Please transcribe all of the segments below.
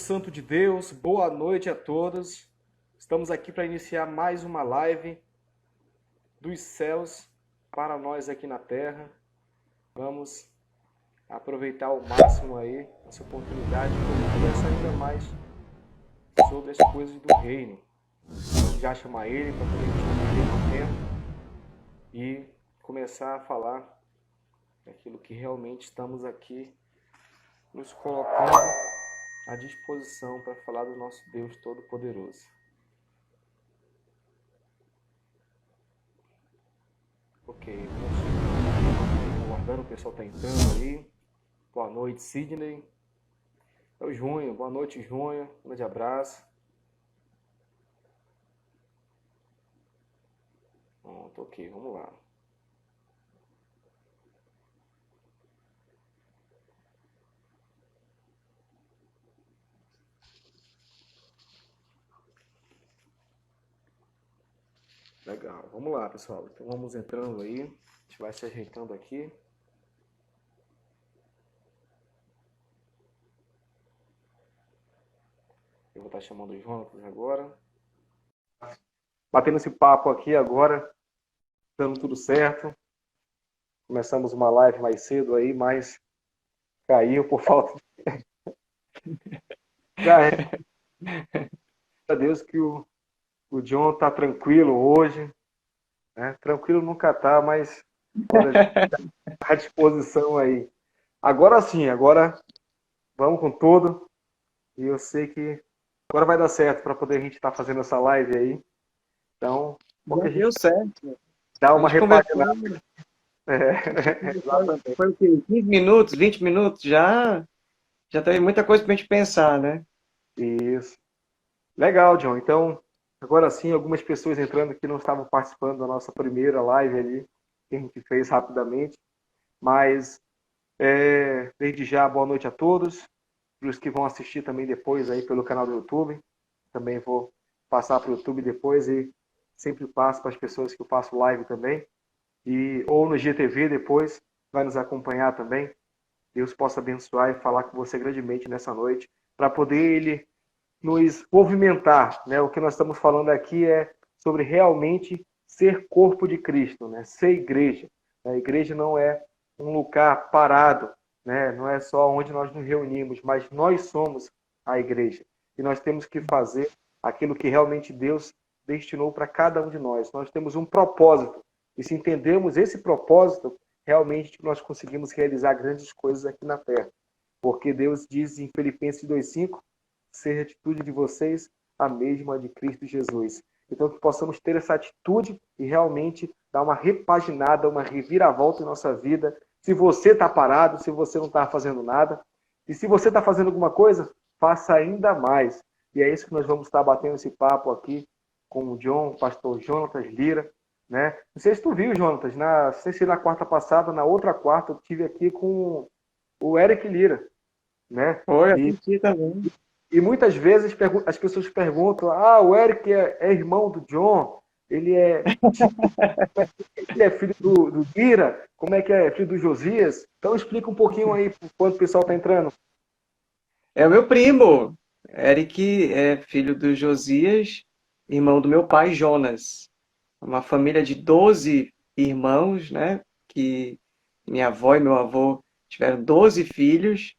santo de Deus, boa noite a todos. Estamos aqui para iniciar mais uma live dos céus para nós aqui na terra. Vamos aproveitar ao máximo aí essa oportunidade de conversar ainda mais sobre as coisas do reino. Já chamar ele para poder discutir tempo e começar a falar daquilo que realmente estamos aqui nos colocando à disposição para falar do nosso Deus Todo-Poderoso. Ok, vamos aguardando, o pessoal está entrando aí. Boa noite, Sidney. É o Junho, boa noite, Junho. Um grande abraço. Pronto, ok, vamos lá. Legal, vamos lá, pessoal. Então vamos entrando aí. A gente vai se ajeitando aqui. Eu vou estar chamando o Jonatas agora. Batendo esse papo aqui agora, dando tudo certo. Começamos uma live mais cedo aí, mas caiu por falta de... Já é. Graças a Deus que o John tá tranquilo hoje. Né? Tranquilo nunca tá, mas à disposição aí. Agora sim, agora vamos com tudo. E eu sei que agora vai dar certo para poder a gente estar fazendo essa live aí. Então, Já deu certo. dá A uma gente repaginada. exatamente. Foi o quê? 15 minutos, 20 minutos? Já teve muita coisa pra gente pensar, né? Isso. Legal, John. Então, agora sim, algumas pessoas entrando que não estavam participando da nossa primeira live ali, que a gente fez rapidamente. Mas, desde já, boa noite a todos. Para os que vão assistir também depois aí pelo canal do YouTube. Também vou passar para o YouTube depois e sempre passo para as pessoas que eu faço live também. Ou no GTV depois, vai nos acompanhar também. Deus possa abençoar e falar com você grandemente nessa noite, para poder Ele nos movimentar. Né? O que nós estamos falando aqui é sobre realmente ser corpo de Cristo, né? Ser igreja. A igreja não é um lugar parado, né? Não é só onde nós nos reunimos, mas nós somos a igreja. E nós temos que fazer aquilo que realmente Deus destinou para cada um de nós. Nós temos um propósito. E se entendemos esse propósito, realmente nós conseguimos realizar grandes coisas aqui na terra. Porque Deus diz em Filipenses 2:5, ser a atitude de vocês a mesma de Cristo Jesus. Então, que possamos ter essa atitude e realmente dar uma repaginada, uma reviravolta em nossa vida. Se você está parado, se você não está fazendo nada, e se você está fazendo alguma coisa, faça ainda mais. E é isso que nós vamos estar batendo esse papo aqui com o John, o pastor Jonatas Lira. Né? Não sei se tu viu, Jonatas, não sei se na quarta passada, na outra quarta, eu estive aqui com o Eric Lira. Né? Foi, E assisti também. e muitas vezes as pessoas perguntam: o Eric é irmão do John, ele é, ele é filho do Gira, como é que é filho do Josias? Então explica um pouquinho aí quando o pessoal está entrando. É o meu primo. Eric é filho do Josias, irmão do meu pai, Jonas. Uma família de 12 irmãos, né? Que minha avó e meu avô tiveram 12 filhos.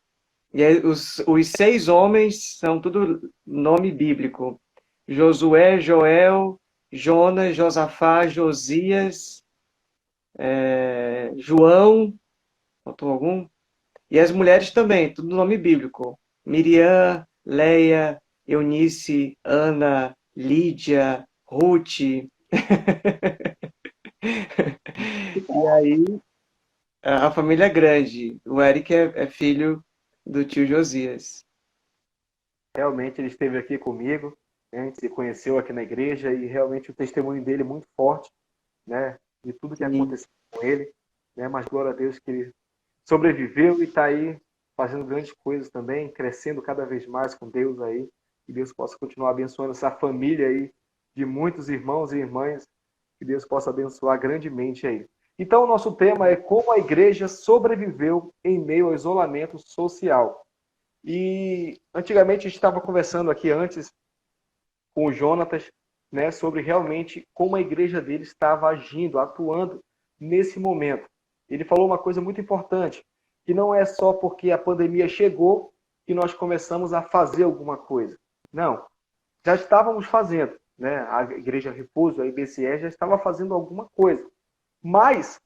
E aí, os 6 homens são tudo nome bíblico. Josué, Joel, Jonas, Josafá, Josias, João, faltou algum? E as mulheres também, tudo nome bíblico. Miriam, Leia, Eunice, Ana, Lídia, Ruth. E aí, a família é grande. O Eric é filho do tio Josias. Realmente ele esteve aqui comigo, né? A gente se conheceu aqui na igreja e realmente o testemunho dele é muito forte, né? De tudo que Sim. aconteceu com ele, né? Mas glória a Deus que ele sobreviveu e está aí fazendo grandes coisas também, crescendo cada vez mais com Deus aí. Que Deus possa continuar abençoando essa família aí de muitos irmãos e irmãs. Que Deus possa abençoar grandemente aí. Então, o nosso tema é como a igreja sobreviveu em meio ao isolamento social. E antigamente a gente estava conversando aqui antes com o Jonatas, né, sobre realmente como a igreja dele estava agindo, atuando nesse momento. Ele falou uma coisa muito importante, que não é só porque a pandemia chegou que nós começamos a fazer alguma coisa. Não, já estávamos fazendo, né? A Igreja Refúgio, a IBCE, já estava fazendo alguma coisa. Mas,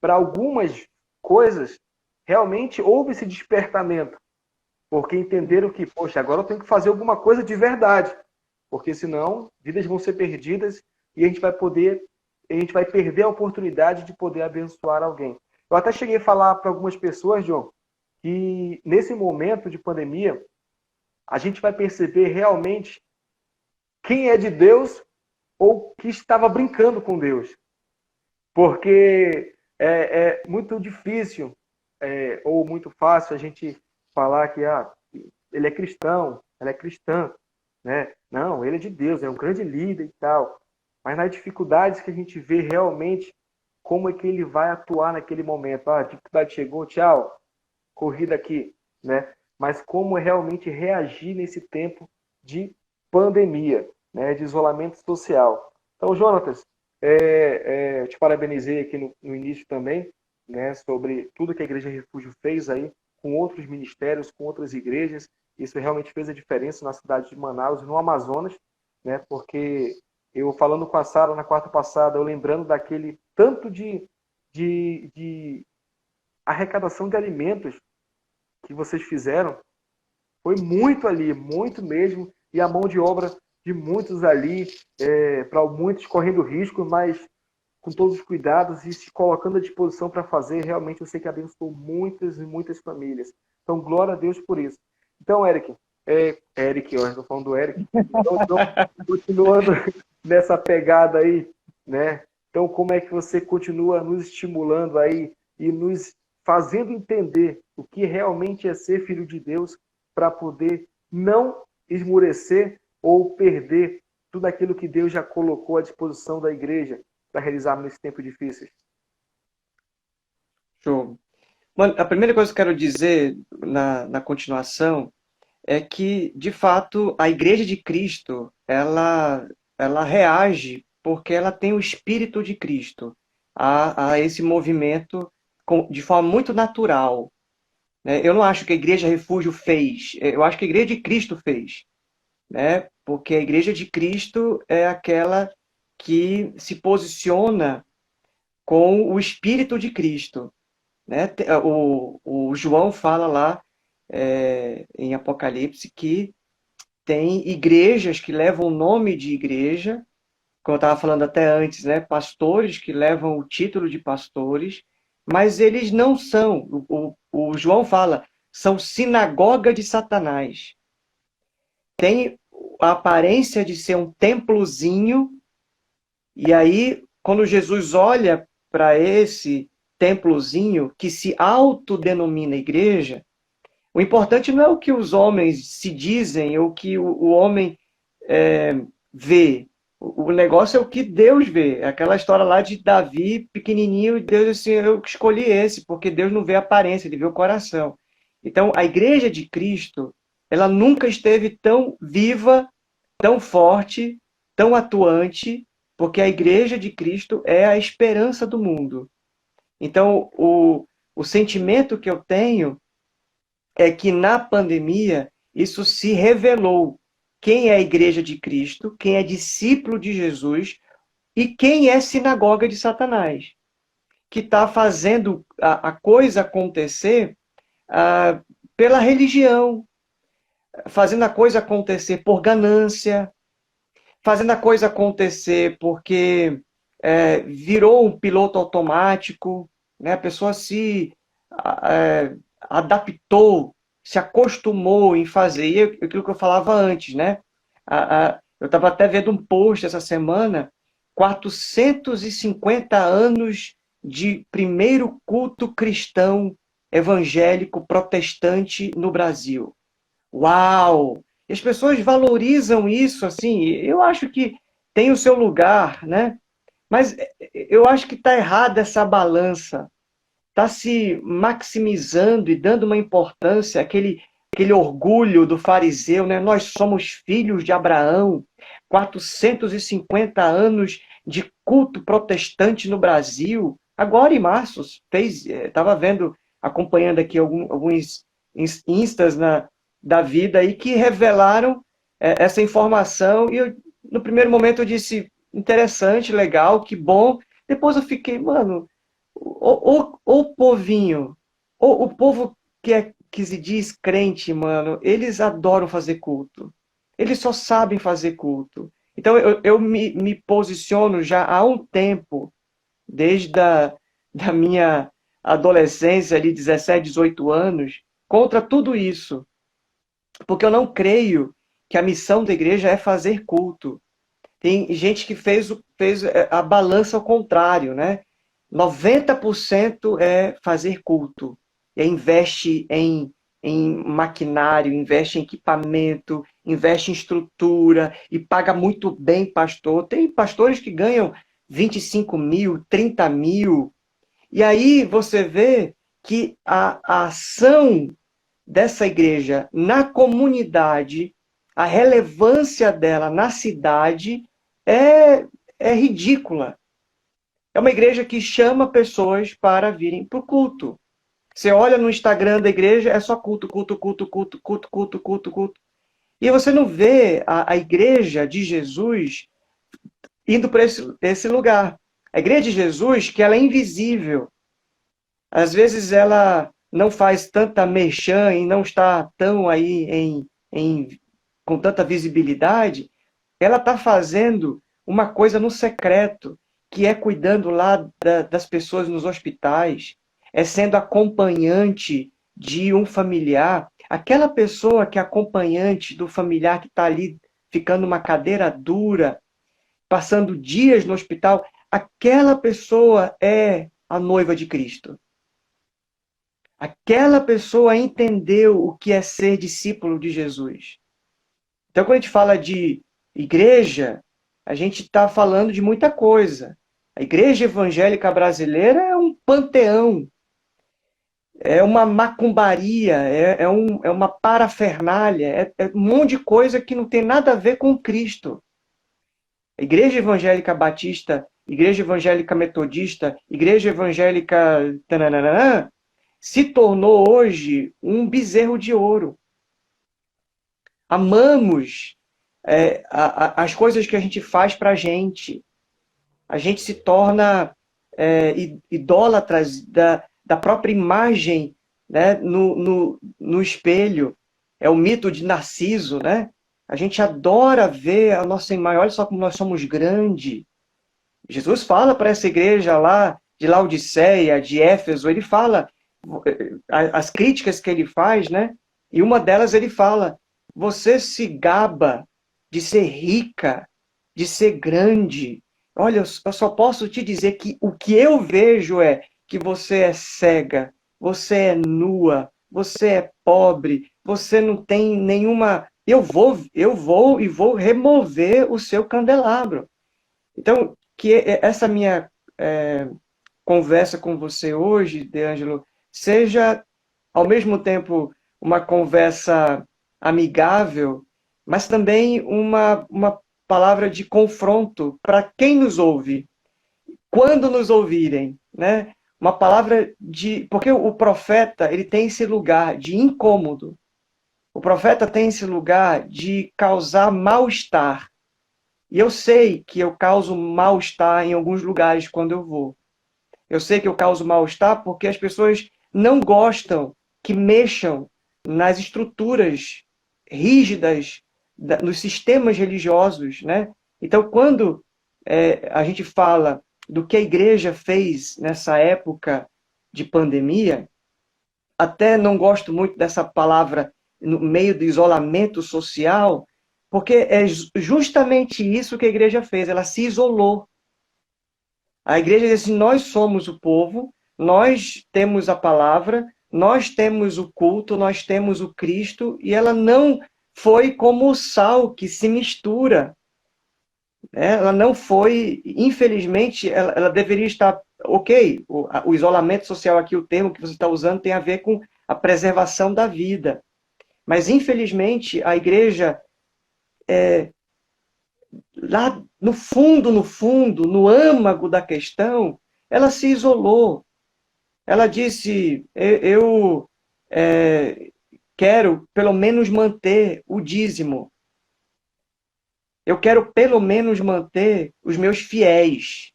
para algumas coisas, realmente houve esse despertamento, porque entenderam que, poxa, agora eu tenho que fazer alguma coisa de verdade, porque senão vidas vão ser perdidas e a gente vai perder a oportunidade de poder abençoar alguém. Eu até cheguei a falar para algumas pessoas, John, que nesse momento de pandemia, a gente vai perceber realmente quem é de Deus ou que estava brincando com Deus. Porque é muito difícil ou muito fácil a gente falar que ele é cristão, ela é cristã, né? Não, ele é de Deus, é um grande líder e tal. Mas nas dificuldades que a gente vê realmente como é que ele vai atuar naquele momento. A dificuldade chegou, tchau, corrida aqui, né? Mas como realmente reagir nesse tempo de pandemia, né? De isolamento social. Então, Jonatas, te parabenizei aqui no início também, né? Sobre tudo que a Igreja Refúgio fez aí com outros ministérios, com outras igrejas. Isso realmente fez a diferença na cidade de Manaus e no Amazonas, né? Porque eu falando com a Sara na quarta passada, eu lembrando daquele tanto de arrecadação de alimentos que vocês fizeram, foi muito ali, muito mesmo, e a mão de obra de muitos ali, para muitos correndo risco, mas com todos os cuidados e se colocando à disposição para fazer, realmente eu sei que abençoou muitas e muitas famílias. Então, glória a Deus por isso. Então, Eric, eu estou falando do Eric, então, continuando nessa pegada aí, né? Então, como é que você continua nos estimulando aí e nos fazendo entender o que realmente é ser filho de Deus para poder não esmurecer ou perder tudo aquilo que Deus já colocou à disposição da igreja para realizar nesse tempo difícil? Show. Mano, a primeira coisa que eu quero dizer na continuação é que, de fato, a Igreja de Cristo, ela reage porque ela tem o Espírito de Cristo a esse movimento de forma muito natural, né? Eu não acho que a Igreja Refúgio fez, eu acho que a Igreja de Cristo fez, né? Porque a Igreja de Cristo é aquela que se posiciona com o Espírito de Cristo, né? O João fala lá em Apocalipse que tem igrejas que levam o nome de igreja, como eu estava falando até antes, né? Pastores que levam o título de pastores, mas eles não são, o João fala, são sinagoga de Satanás. Tem a aparência de ser um templozinho, e aí, quando Jesus olha para esse templozinho que se autodenomina igreja, o importante não é o que os homens se dizem, ou o que o homem vê. O negócio é o que Deus vê. É aquela história lá de Davi, pequenininho, e Deus assim, eu escolhi esse, porque Deus não vê a aparência, ele vê o coração. Então, a igreja de Cristo, ela nunca esteve tão viva, tão forte, tão atuante, porque a igreja de Cristo é a esperança do mundo. Então, o sentimento que eu tenho é que na pandemia isso se revelou. Quem é a igreja de Cristo, quem é discípulo de Jesus e quem é sinagoga de Satanás, que está fazendo a coisa acontecer pela religião, fazendo a coisa acontecer por ganância, fazendo a coisa acontecer porque virou um piloto automático, né? A pessoa se adaptou, se acostumou em fazer. E aquilo que eu falava antes, né? Eu estava até vendo um post essa semana, 450 anos de primeiro culto cristão evangélico protestante no Brasil. Uau! E as pessoas valorizam isso, assim, eu acho que tem o seu lugar, né? Mas eu acho que está errada essa balança. Está se maximizando e dando uma importância àquele aquele orgulho do fariseu, né? Nós somos filhos de Abraão, 450 anos de culto protestante no Brasil. Agora, em março, estava vendo, acompanhando aqui alguns instas da vida aí que revelaram essa informação. E no primeiro momento eu disse, interessante, legal, que bom. Depois eu fiquei, mano, o povinho, o povo que se diz crente, mano, eles adoram fazer culto. Eles só sabem fazer culto. Então eu me posiciono já há um tempo, desde da minha adolescência, ali, 17, 18 anos, contra tudo isso. Porque eu não creio que a missão da igreja é fazer culto. Tem gente que fez a balança ao contrário, né? 90% é fazer culto. E investe em maquinário, investe em equipamento, investe em estrutura e paga muito bem pastor. Tem pastores que ganham 25 mil, 30 mil. E aí você vê que a ação dessa igreja na comunidade, a relevância dela na cidade é ridícula. É uma igreja que chama pessoas para virem para o culto. Você olha no Instagram da igreja, é só culto, culto, culto, culto, culto, culto, culto, culto. E você não vê a igreja de Jesus indo para esse lugar. A igreja de Jesus, que ela é invisível. Às vezes ela não faz tanta merchan e não está tão aí com tanta visibilidade, ela está fazendo uma coisa no secreto, que é cuidando lá das pessoas nos hospitais, é sendo acompanhante de um familiar. Aquela pessoa que é acompanhante do familiar que está ali ficando numa cadeira dura, passando dias no hospital, aquela pessoa é a noiva de Cristo. Aquela pessoa entendeu o que é ser discípulo de Jesus. Então, quando a gente fala de igreja, a gente está falando de muita coisa. A igreja evangélica brasileira é um panteão, é uma macumbaria, é uma parafernália, é um monte de coisa que não tem nada a ver com Cristo. A igreja evangélica batista, igreja evangélica metodista, igreja evangélica tananana, se tornou hoje um bezerro de ouro. Amamos as coisas que a gente faz para a gente. A gente se torna idólatras da própria imagem, né, no espelho. É o mito de Narciso, né? A gente adora ver a nossa imagem. Olha só como nós somos grandes. Jesus fala para essa igreja lá de Laodiceia, de Éfeso, ele fala as críticas que ele faz, né? E uma delas ele fala: você se gaba de ser rica, de ser grande. Olha, eu só posso te dizer que o que eu vejo é que você é cega, você é nua, você é pobre, você não tem nenhuma. Eu vou e vou remover o seu candelabro. Então, que essa minha conversa com você hoje, De Angelo, seja ao mesmo tempo uma conversa amigável, mas também uma palavra de confronto para quem nos ouve, quando nos ouvirem, né? Uma palavra de... Porque o profeta, ele tem esse lugar de incômodo. O profeta tem esse lugar de causar mal-estar. E eu sei que eu causo mal-estar em alguns lugares quando eu vou. Eu sei que eu causo mal-estar porque as pessoas não gostam que mexam nas estruturas rígidas, nos sistemas religiosos, né? Então, quando a gente fala do que a igreja fez nessa época de pandemia, até não gosto muito dessa palavra no meio do isolamento social, porque é justamente isso que a igreja fez, ela se isolou. A igreja diz assim, nós somos o povo, nós temos a palavra, nós temos o culto, nós temos o Cristo, e ela não foi como o sal que se mistura. Ela não foi, infelizmente, ela deveria estar, ok, o isolamento social aqui, o termo que você está usando tem a ver com a preservação da vida. Mas, infelizmente, a igreja, lá no fundo, no âmago da questão, ela se isolou. Ela disse, eu quero pelo menos manter o dízimo. Eu quero pelo menos manter os meus fiéis.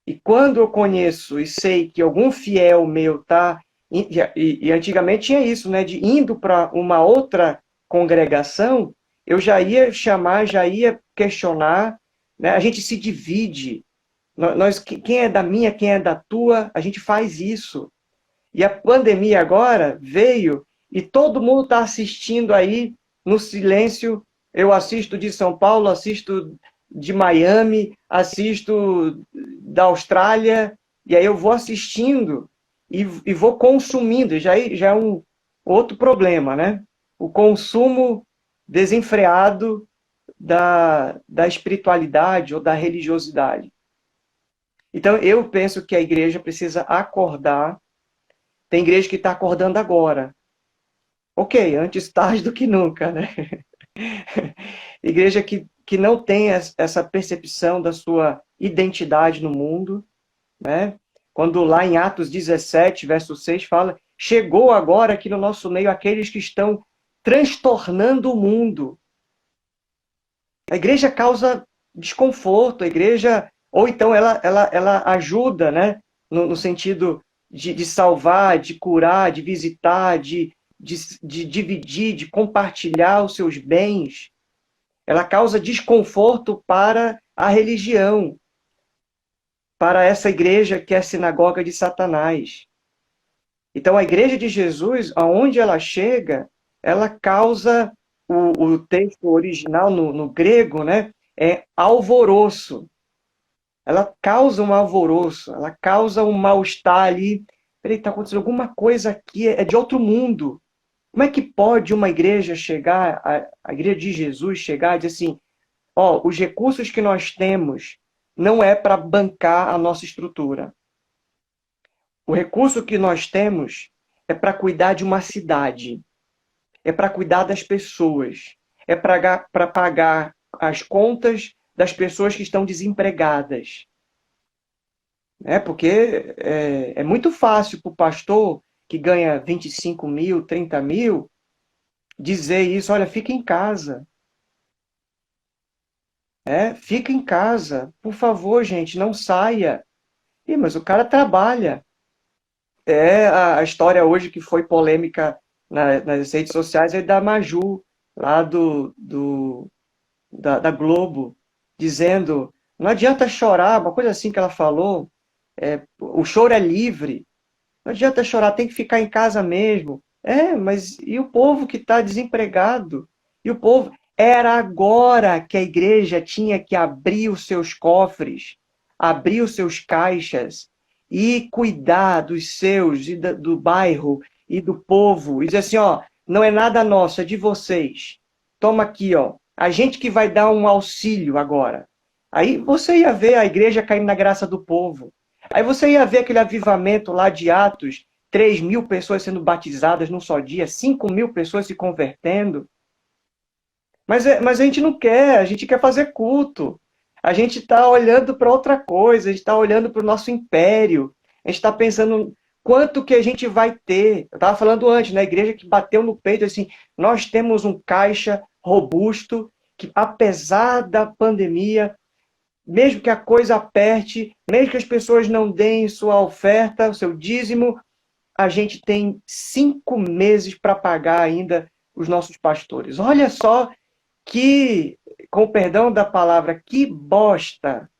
E quando eu conheço e sei que algum fiel meu está... E antigamente tinha isso, né? De indo para uma outra congregação, eu já ia chamar, já ia questionar, né? A gente se divide. Quem é da minha, quem é da tua, a gente faz isso. E a pandemia agora veio e todo mundo está assistindo aí no silêncio. Eu assisto de São Paulo, assisto de Miami, assisto da Austrália, e aí eu vou assistindo e vou consumindo. Já é um outro problema, né? O consumo desenfreado da espiritualidade ou da religiosidade. Então, eu penso que a igreja precisa acordar. Tem igreja que está acordando agora. Ok, antes tarde do que nunca, né? Igreja que não tem essa percepção da sua identidade no mundo, né? Quando lá em Atos 17, verso 6, fala: chegou agora aqui no nosso meio aqueles que estão transtornando o mundo. A igreja causa desconforto, a igreja... Ou então ela ajuda, né? No sentido de salvar, de curar, de visitar, de dividir, de compartilhar os seus bens. Ela causa desconforto para a religião, para essa igreja que é a sinagoga de Satanás. Então, a igreja de Jesus, aonde ela chega, ela causa, o texto original no grego, né, é alvoroço. Ela causa um alvoroço, ela causa um mal-estar ali. Peraí, está acontecendo alguma coisa aqui, é de outro mundo. Como é que pode uma igreja chegar, a igreja de Jesus chegar e dizer assim, ó, os recursos que nós temos não é para bancar a nossa estrutura. O recurso que nós temos é para cuidar de uma cidade, é para cuidar das pessoas, é para pagar as contas das pessoas que estão desempregadas. Porque é muito fácil para o pastor que ganha 25 mil, 30 mil, dizer isso, olha, fica em casa. Fica em casa. Por favor, gente, não saia. Mas o cara trabalha. A história hoje que foi polêmica nas redes sociais é da Maju, lá da Globo, dizendo, não adianta chorar, uma coisa assim que ela falou, o choro é livre, não adianta chorar, tem que ficar em casa mesmo. Mas e o povo que está desempregado? E o povo... Era agora que a igreja tinha que abrir os seus cofres, abrir os seus caixas e cuidar dos seus, e do bairro e do povo. E dizer assim, ó, não é nada nosso, é de vocês. Toma aqui, ó. A gente que vai dar um auxílio agora. Aí você ia ver a igreja caindo na graça do povo. Aí você ia ver aquele avivamento lá de Atos, 3.000 pessoas sendo batizadas num só dia, 5.000 pessoas se convertendo. Mas a gente não quer, a gente quer fazer culto. A gente está olhando para outra coisa, a gente está olhando para o nosso império. A gente está pensando quanto que a gente vai ter. Eu estava falando antes, na igreja que bateu no peito assim, nós temos um caixa robusto que, apesar da pandemia, mesmo que a coisa aperte, mesmo que as pessoas não deem sua oferta, o seu dízimo, a gente tem 5 meses para pagar ainda os nossos pastores. Olha só que, com o perdão da palavra, que bosta!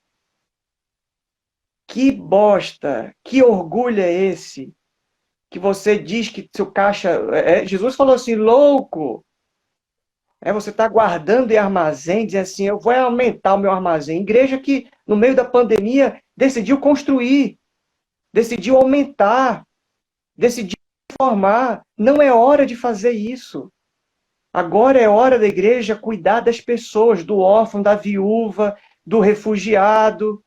Que bosta! Que orgulho é esse? Que você diz que seu caixa... Jesus falou assim, louco! Você está guardando em armazém, dizendo assim, eu vou aumentar o meu armazém. Igreja que, no meio da pandemia, decidiu construir, decidiu aumentar, decidiu formar. Não é hora de fazer isso. Agora é hora da igreja cuidar das pessoas, do órfão, da viúva, do refugiado,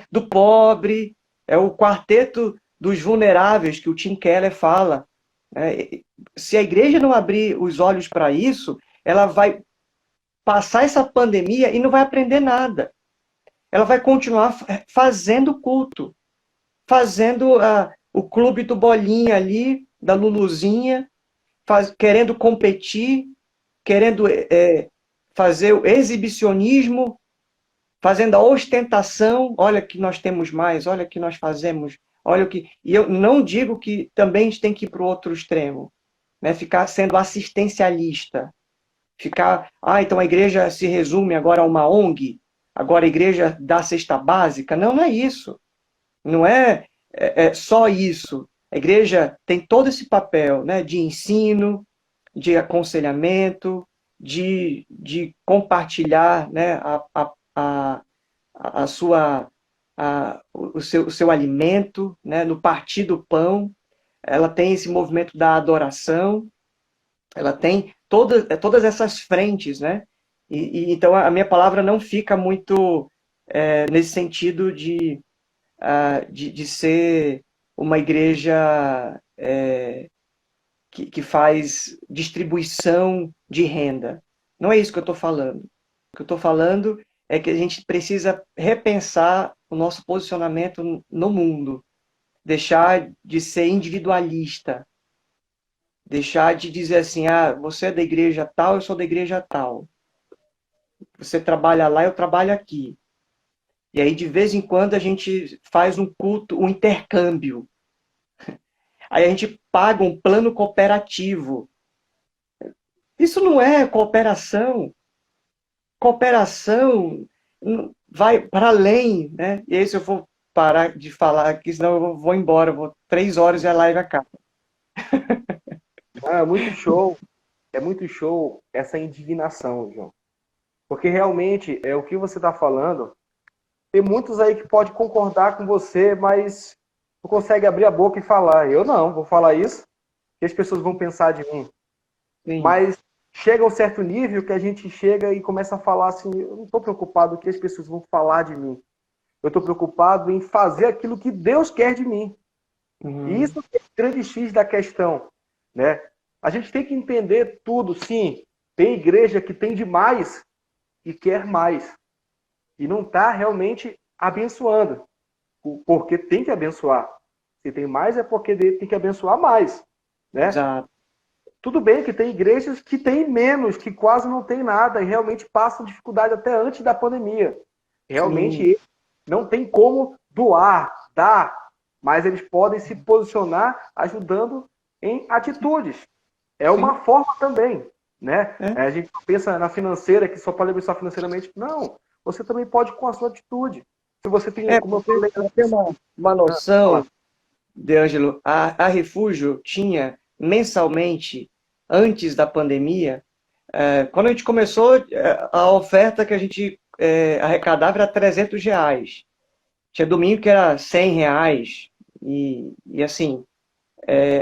do pobre. É o quarteto dos vulneráveis que o Tim Keller fala. né? Se a igreja não abrir os olhos para isso, ela vai passar essa pandemia e não vai aprender nada. Ela vai continuar fazendo culto, fazendo o clube do Bolinha ali, da Luluzinha, querendo competir, querendo fazer o exibicionismo, fazendo a ostentação. Olha que nós temos mais, olha que nós fazemos, olha o que. E eu não digo que também a gente tem que ir para o outro extremo, né? Ficar sendo assistencialista, ficar, então a igreja se resume agora a uma ONG, agora a igreja dá cesta básica. Não, não é isso. Não é só isso. A igreja tem todo esse papel, né, de ensino, de aconselhamento, de compartilhar, né, a sua, o seu alimento, né, no partir do pão. Ela tem esse movimento da adoração, ela tem todas essas frentes, né? Então a minha palavra não fica muito nesse sentido de ser uma igreja que faz distribuição de renda. Não é isso que eu estou falando. O que eu estou falando é que a gente precisa repensar o nosso posicionamento no mundo, deixar de ser individualista, deixar de dizer assim, você é da igreja tal, eu sou da igreja tal. Você trabalha lá, eu trabalho aqui. E aí, de vez em quando, a gente faz um culto, um intercâmbio. Aí a gente paga um plano cooperativo. Isso não é cooperação. Cooperação vai para além, né? E aí, se eu for parar de falar aqui, senão eu vou embora. Vou 3 horas e a live acaba. É muito show. É muito show essa indignação, João. Porque realmente é o que você está falando. Tem muitos aí que podem concordar com você, mas não consegue abrir a boca e falar. Eu não, vou falar isso, que as pessoas vão pensar de mim. Sim. Mas chega a um certo nível que a gente chega e começa a falar assim, eu não estou preocupado com o que as pessoas vão falar de mim. Eu estou preocupado em fazer aquilo que Deus quer de mim. E isso é o grande X da questão, né? A gente tem que entender tudo, sim. Tem igreja que tem demais e quer mais. E não está realmente abençoando. Porque tem que abençoar. Se tem mais é porque tem que abençoar mais. Né? Exato. Tudo bem que tem igrejas que têm menos, que quase não tem nada e realmente passam dificuldade até antes da pandemia. Realmente não tem como doar, dar, mas eles podem se posicionar ajudando em atitudes. É uma forma também. Né? A gente pensa na financeira, que só pode abençoar financeiramente. Não, você também pode com a sua atitude. Se você tem, como eu falei, ter uma noção, De Angelo, a Refúgio tinha mensalmente, antes da pandemia, quando a gente começou, a oferta que a gente arrecadava era R$ 300. Tinha domingo que era R$ 100. E assim,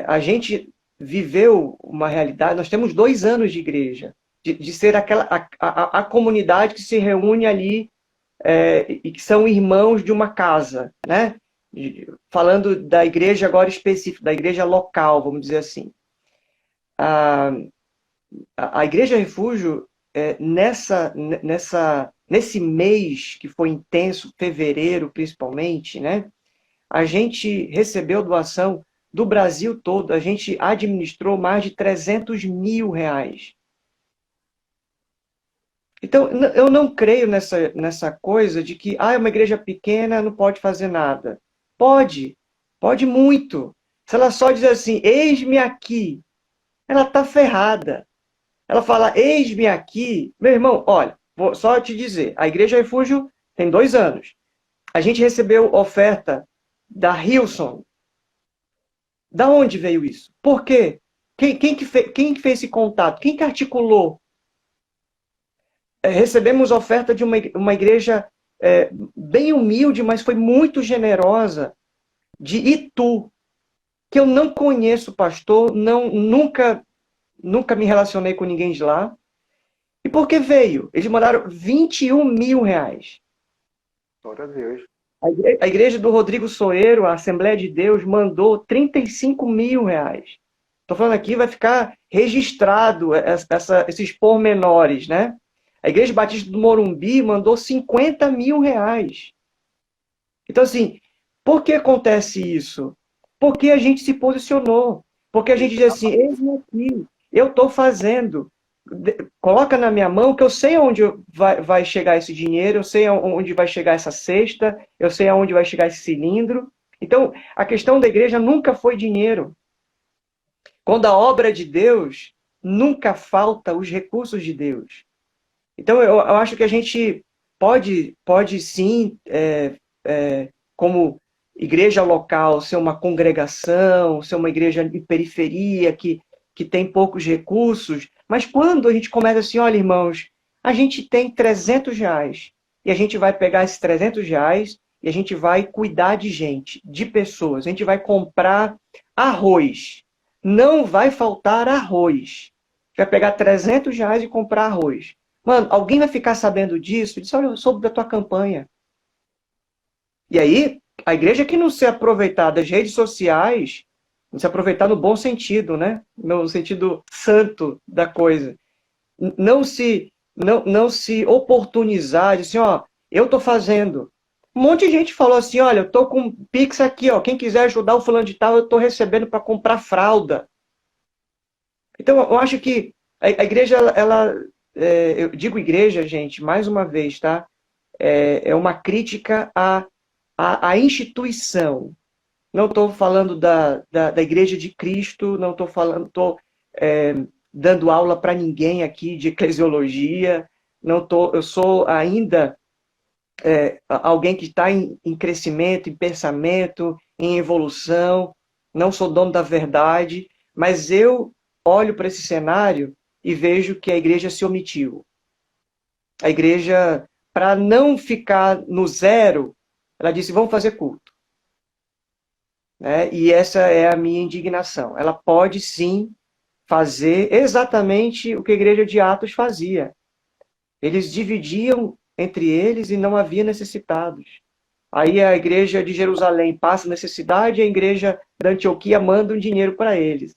a gente viveu uma realidade, nós temos 2 anos de igreja, de ser a comunidade que se reúne ali e que são irmãos de uma casa, né? Falando da igreja agora específica, da igreja local, vamos dizer assim. A Igreja Refúgio, nesse mês que foi intenso, fevereiro principalmente, né? A gente recebeu doação do Brasil todo, a gente administrou mais de R$ 300 mil. Então, eu não creio nessa coisa de que é uma igreja pequena, não pode fazer nada. Pode muito. Se ela só dizer assim, eis-me aqui, ela está ferrada. Ela fala, eis-me aqui. Meu irmão, olha, vou só te dizer, a Igreja Refúgio tem 2 anos. A gente recebeu oferta da Hilson. Da onde veio isso? Por quê? Quem que fez esse contato? Quem que articulou? Recebemos oferta de uma igreja bem humilde, mas foi muito generosa, de Itu, que eu não conheço, pastor, nunca me relacionei com ninguém de lá. E por que veio? Eles mandaram R$ 21 mil. Glória a Deus. A igreja do Rodrigo Soeiro, a Assembleia de Deus, mandou R$ 35 mil Estou falando aqui, vai ficar registrado esses pormenores, né? A Igreja Batista do Morumbi mandou 50 mil reais. Então, assim, por que acontece isso? Porque a gente se posicionou. Porque a gente diz assim, eis-me aqui, eu estou fazendo. Coloca na minha mão que eu sei aonde vai chegar esse dinheiro, eu sei aonde vai chegar essa cesta, eu sei aonde vai chegar esse cilindro. Então, a questão da igreja nunca foi dinheiro. Quando a obra é de Deus, nunca falta os recursos de Deus. Então, eu acho que a gente pode sim, como igreja local, ser uma congregação, ser uma igreja de periferia que tem poucos recursos, mas quando a gente começa assim, olha, irmãos, a gente tem 300 reais e a gente vai pegar esses 300 reais e a gente vai cuidar de gente, de pessoas, a gente vai comprar arroz. Não vai faltar arroz. Vai pegar 300 reais e comprar arroz. Mano, alguém vai ficar sabendo disso? Diz, olha, eu soube da tua campanha. E aí, a igreja que não se aproveitar das redes sociais, não se aproveitar no bom sentido, né? No sentido santo da coisa. Não se oportunizar, de assim, ó, eu tô fazendo. Um monte de gente falou assim, olha, eu tô com um Pix aqui, ó, quem quiser ajudar o fulano de tal, eu tô recebendo para comprar fralda. Então, eu acho que a igreja, eu digo igreja, gente, mais uma vez, tá? É uma crítica à instituição. Não estou falando da Igreja de Cristo, não estou falando, dando aula para ninguém aqui de eclesiologia, eu sou ainda alguém que está em crescimento, em pensamento, em evolução, não sou dono da verdade, mas eu olho para esse cenário e vejo que a igreja se omitiu. A igreja, para não ficar no zero, ela disse, vamos fazer culto. Né? E essa é a minha indignação. Ela pode sim fazer exatamente o que a igreja de Atos fazia. Eles dividiam entre eles e não havia necessitados. Aí a igreja de Jerusalém passa necessidade e a igreja da Antioquia manda um dinheiro para eles.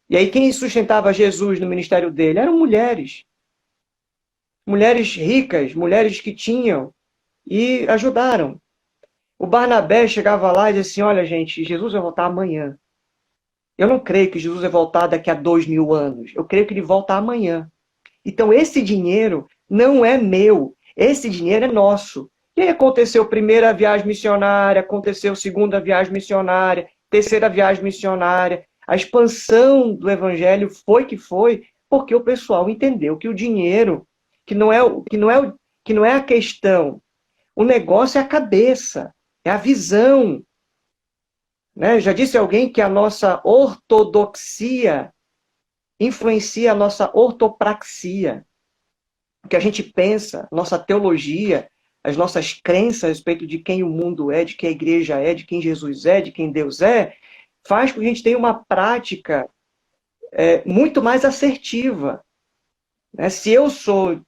E aí quem sustentava Jesus no ministério dele eram mulheres. Mulheres ricas, mulheres que tinham e ajudaram. O Barnabé chegava lá e dizia assim, olha gente, Jesus vai voltar amanhã. Eu não creio que Jesus vai voltar daqui a 2000 anos. Eu creio que ele volta amanhã. Então esse dinheiro não é meu. Esse dinheiro é nosso. E aí aconteceu a primeira viagem missionária, aconteceu a segunda viagem missionária, terceira viagem missionária. A expansão do evangelho foi que foi, porque o pessoal entendeu que o dinheiro, que não é a questão. O negócio é a cabeça, é a visão. Né? Já disse alguém que a nossa ortodoxia influencia a nossa ortopraxia. O que a gente pensa, nossa teologia, as nossas crenças a respeito de quem o mundo é, de quem a igreja é, de quem Jesus é, de quem Deus é, faz com que a gente tenha uma prática muito mais assertiva. Né? Se eu sou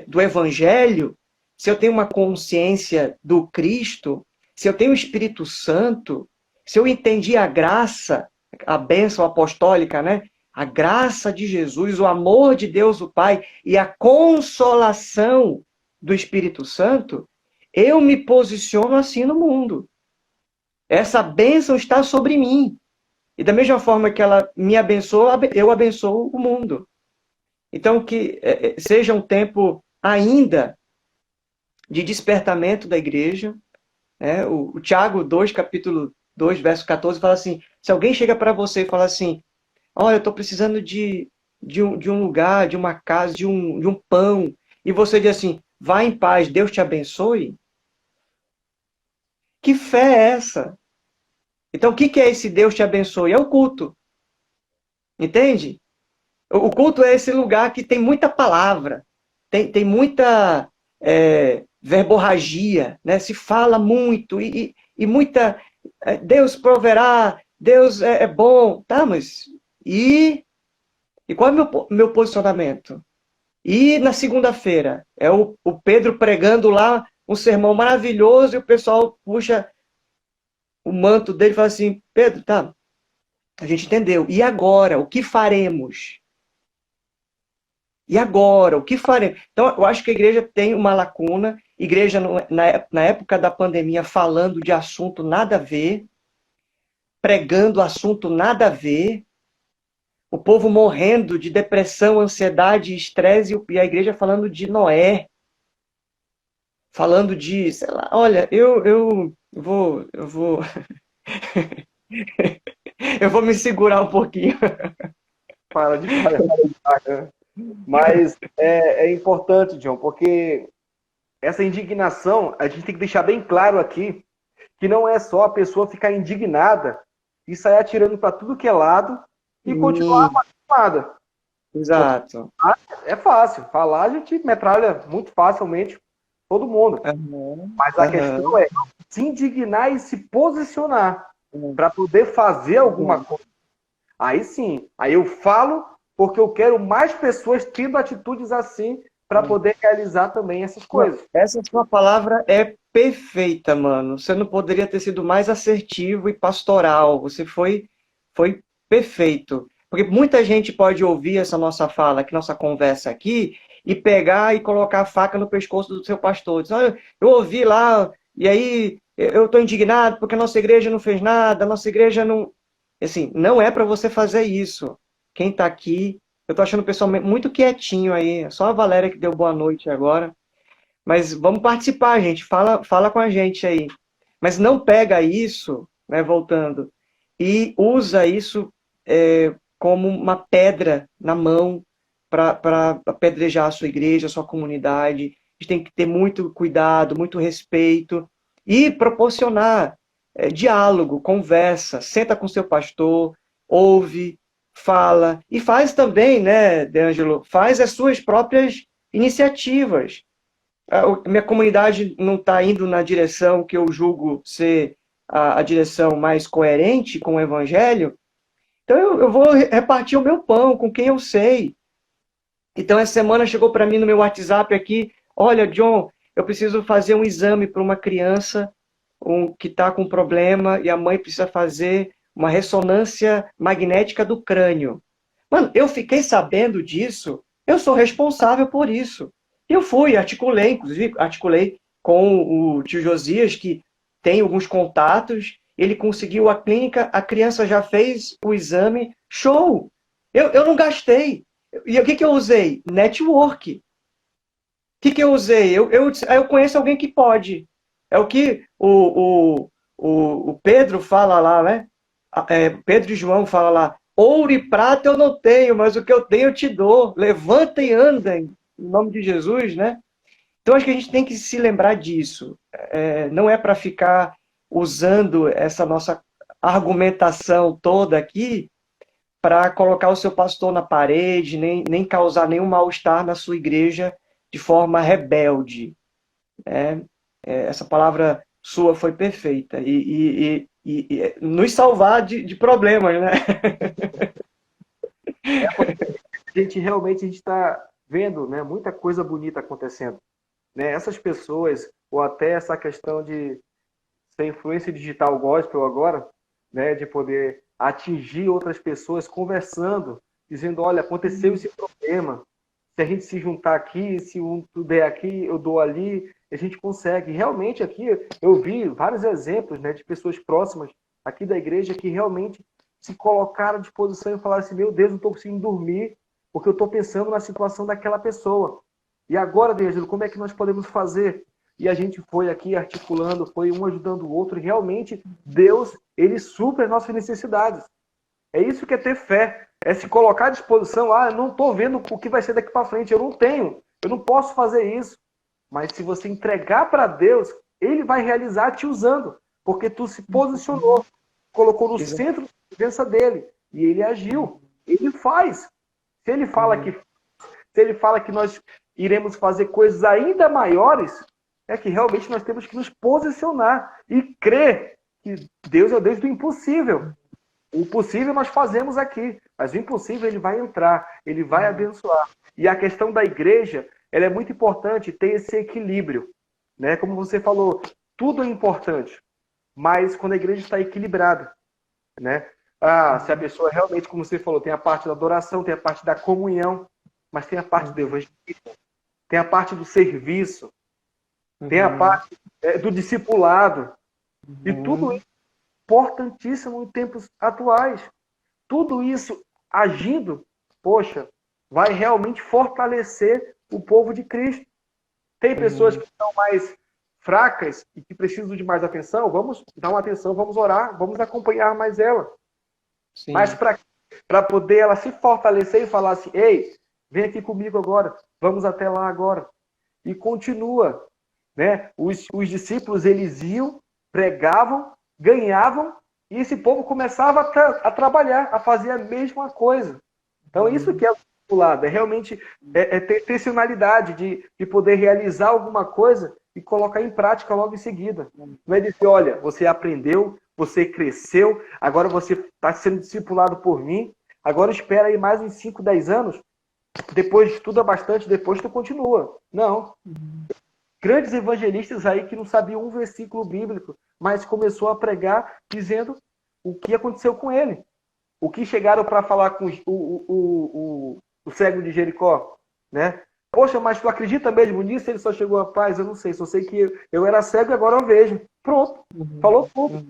do Evangelho, se eu tenho uma consciência do Cristo, se eu tenho o Espírito Santo, se eu entendi a graça, a bênção apostólica, né? A graça de Jesus, o amor de Deus o Pai e a consolação do Espírito Santo, eu me posiciono assim no mundo. Essa bênção está sobre mim. E da mesma forma que ela me abençoa, eu abençoo o mundo. Então, que seja um tempo ainda de despertamento da igreja. Né? O Tiago 2, capítulo 2, verso 14, fala assim, se alguém chega para você e fala assim, olha, eu estou precisando de um lugar, de uma casa, de um pão, e você diz assim, vá em paz, Deus te abençoe. Que fé é essa? Então, o que é esse Deus te abençoe? É o culto. Entende? O culto é esse lugar que tem muita palavra, tem muita verborragia, né? Se fala muito e muita... Deus proverá, Deus é bom. Tá, mas... E qual é o meu posicionamento? E na segunda-feira, é o Pedro pregando lá um sermão maravilhoso e o pessoal puxa o manto dele e fala assim, Pedro, tá, A gente entendeu. E agora? O que faremos? E agora? O que faremos? Então, eu acho que a igreja tem uma lacuna. Igreja, na época da pandemia, falando de assunto nada a ver, pregando assunto nada a ver, o povo morrendo de depressão, ansiedade, estresse, e a igreja falando de Noé, falando de, sei lá, olha, eu vou me segurar um pouquinho. Para de falar. Mas é importante, John, porque essa indignação, a gente tem que deixar bem claro aqui, que não é só a pessoa ficar indignada e sair atirando para tudo que é lado e continuar apaixonada. Exato. É fácil. Falar a gente metralha muito facilmente todo mundo. Mas a questão é se indignar e se posicionar para poder fazer alguma coisa. Aí sim, aí eu falo porque eu quero mais pessoas tendo atitudes assim para poder realizar também essas coisas. Essa sua palavra é perfeita, mano. Você não poderia ter sido mais assertivo e pastoral. Você foi perfeito. Porque muita gente pode ouvir essa nossa fala, que nossa conversa aqui, e pegar e colocar a faca no pescoço do seu pastor. Diz, olha, eu ouvi lá, e aí eu estou indignado porque a nossa igreja não fez nada, a nossa igreja não. Assim, não é para você fazer isso. Quem está aqui, eu estou achando o pessoal muito quietinho aí. Só a Valéria que deu boa noite agora. Mas vamos participar, gente. Fala com a gente aí. Mas não pega isso, né, voltando, e usa isso como uma pedra na mão para apedrejar a sua igreja, a sua comunidade. A gente tem que ter muito cuidado, muito respeito e proporcionar diálogo, conversa. Senta com seu pastor, ouve, fala e faz também, né, De Angelo, faz as suas próprias iniciativas. Minha comunidade não está indo na direção que eu julgo ser a direção mais coerente com o evangelho, então eu vou repartir o meu pão com quem eu sei. Então essa semana chegou para mim no meu WhatsApp aqui, olha, John, eu preciso fazer um exame para uma criança que está com problema e a mãe precisa fazer uma ressonância magnética do crânio. Mano, eu fiquei sabendo disso, eu sou responsável por isso. Eu fui, articulei, inclusive articulei com o tio Josias, que tem alguns contatos, ele conseguiu a clínica, a criança já fez o exame, show! Eu não gastei. E o que eu usei? Network. O que eu usei? Eu conheço alguém que pode. É o que o Pedro fala lá, né? Pedro e João fala lá, ouro e prata eu não tenho, mas o que eu tenho eu te dou. Levanta e anda, em nome de Jesus, né? Então acho que a gente tem que se lembrar disso. Não é para ficar usando essa nossa argumentação toda aqui para colocar o seu pastor na parede, nem causar nenhum mal-estar na sua igreja de forma rebelde. Né? Essa palavra sua foi perfeita. E nos salvar de problemas, né? A gente está vendo, né, muita coisa bonita acontecendo. Né? Essas pessoas, ou até essa questão de ser influência digital gospel agora, né, de poder atingir outras pessoas conversando, dizendo, olha, aconteceu esse problema, se a gente se juntar aqui, se um tu der aqui, eu dou ali, a gente consegue. Realmente aqui eu vi vários exemplos, né, de pessoas próximas aqui da igreja que realmente se colocaram à disposição e falaram assim, meu Deus, não estou conseguindo dormir porque eu estou pensando na situação daquela pessoa. E agora, Deus, como é que nós podemos fazer? E a gente foi aqui articulando, foi um ajudando o outro, e realmente Deus, ele supre as nossas necessidades. É isso que é ter fé, é se colocar à disposição, eu não estou vendo o que vai ser daqui para frente, eu não tenho, eu não posso fazer isso. Mas se você entregar para Deus, ele vai realizar te usando, porque tu se posicionou, colocou no centro da presença dele, e ele agiu, ele faz. Se ele fala que nós iremos fazer coisas ainda maiores, é que realmente nós temos que nos posicionar e crer que Deus é o Deus do impossível. O possível nós fazemos aqui, mas o impossível ele vai entrar, ele vai abençoar. E a questão da igreja, ela é muito importante ter esse equilíbrio, né? Como você falou, tudo é importante, mas quando a igreja está equilibrada, né? Se a pessoa realmente, como você falou, tem a parte da adoração, tem a parte da comunhão, mas tem a parte do evangelismo, tem a parte do serviço, tem a parte do discipulado. E tudo isso é importantíssimo em tempos atuais. Tudo isso agindo, poxa, vai realmente fortalecer o povo de Cristo. Tem pessoas que são mais fracas e que precisam de mais atenção, vamos dar uma atenção, vamos orar, vamos acompanhar mais ela. Sim. Mas para poder ela se fortalecer e falar assim, ei, vem aqui comigo agora, vamos até lá agora. E continua. Né? Os discípulos, eles iam, pregavam, ganhavam, e esse povo começava a trabalhar, a fazer a mesma coisa. Então, isso que é o discipulado, é realmente ter intencionalidade de poder realizar alguma coisa e colocar em prática logo em seguida. Não é dizer, olha, você aprendeu, você cresceu, agora você está sendo discipulado por mim, agora espera aí mais uns 5, 10 anos, depois estuda bastante, depois tu continua. Não. Grandes evangelistas aí que não sabiam um versículo bíblico, mas começou a pregar dizendo o que aconteceu com ele. O que chegaram para falar com o cego de Jericó, né? Poxa, mas tu acredita mesmo nisso? Ele só chegou a paz, eu não sei, só sei que eu era cego e agora eu vejo. Pronto, falou tudo.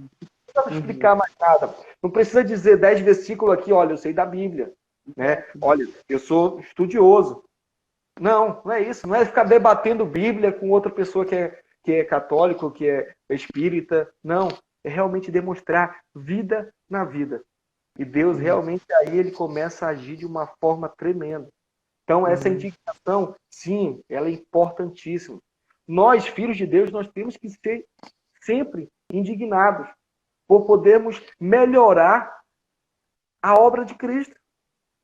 Não precisa explicar mais nada. Não precisa dizer 10 versículos aqui, olha, eu sei da Bíblia, né? Olha, eu sou estudioso. Não, não é isso. Não é ficar debatendo Bíblia com outra pessoa que é católico, que é espírita. Não. É realmente demonstrar vida na vida. E Deus realmente aí ele começa a agir de uma forma tremenda. Então essa indignação, sim, ela é importantíssima. Nós, filhos de Deus, nós temos que ser sempre indignados por podermos melhorar a obra de Cristo.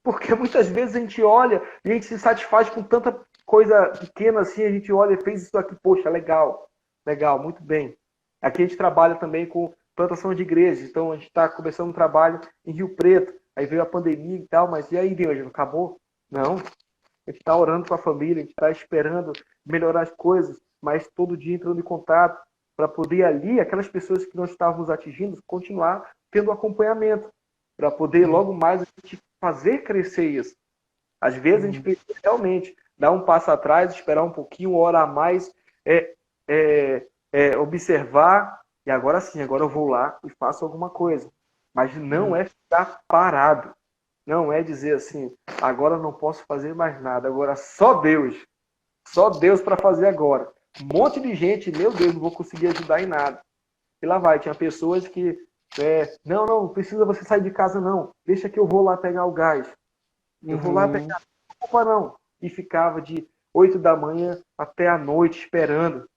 Porque muitas vezes a gente olha e a gente se satisfaz com tanta coisa pequena assim, a gente olha e fez isso aqui, poxa, legal, legal, muito bem. Aqui a gente trabalha também com plantação de igrejas, então a gente está começando um trabalho em Rio Preto, aí veio a pandemia e tal, mas e aí, Deus, não acabou? Não. A gente está orando com a família, a gente está esperando melhorar as coisas, mas todo dia entrando em contato para poder ali, aquelas pessoas que nós estávamos atingindo, continuar tendo acompanhamento, para poder logo mais a gente fazer crescer isso. Às vezes a gente precisa realmente dar um passo atrás, esperar um pouquinho, orar mais, observar, e agora sim, agora eu vou lá e faço alguma coisa. Mas não é ficar parado. Não é dizer assim, agora eu não posso fazer mais nada, agora só Deus para fazer agora. Um monte de gente, meu Deus, não vou conseguir ajudar em nada. E lá vai, tinha pessoas que, não precisa você sair de casa não, deixa que eu vou lá pegar o gás. Eu vou lá pegar, não ocupa não. E ficava de 8 da manhã até a noite esperando,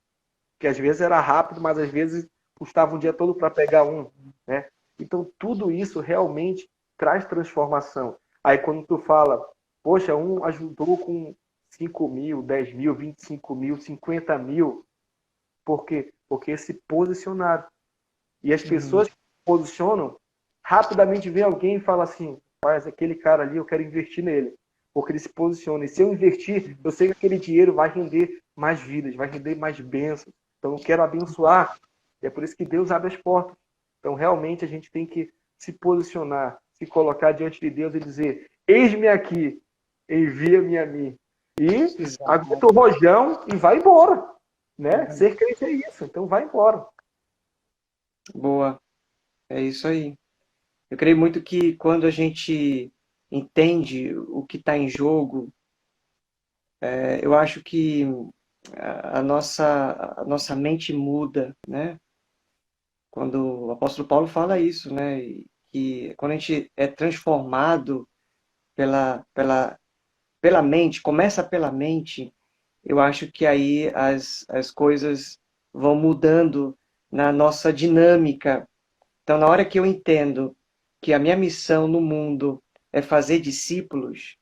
que às vezes era rápido, mas às vezes custava um dia todo para pegar um, né? Então tudo isso realmente traz transformação. Aí quando tu fala, poxa, um ajudou com 5 mil, 10 mil, 25 mil, 50 mil, por quê? Porque se posicionaram. E as pessoas que se posicionam, rapidamente vem alguém e fala assim, mas aquele cara ali, eu quero investir nele. Porque ele se posiciona. E se eu investir, eu sei que aquele dinheiro vai render mais vidas, vai render mais bênçãos. Então eu quero abençoar. E é por isso que Deus abre as portas. Então realmente a gente tem que se posicionar, se colocar diante de Deus e dizer, eis-me aqui, envia-me a mim. E aguenta o rojão e vai embora. Né? Ser crente é isso, então vai embora. Boa, é isso aí. Eu creio muito que quando a gente entende o que está em jogo, eu acho que a nossa mente muda, né? Quando o apóstolo Paulo fala isso, né? Que quando a gente é transformado pela mente, começa pela mente, eu acho que aí as coisas vão mudando na nossa dinâmica. Então, na hora que eu entendo que a minha missão no mundo é fazer discípulos,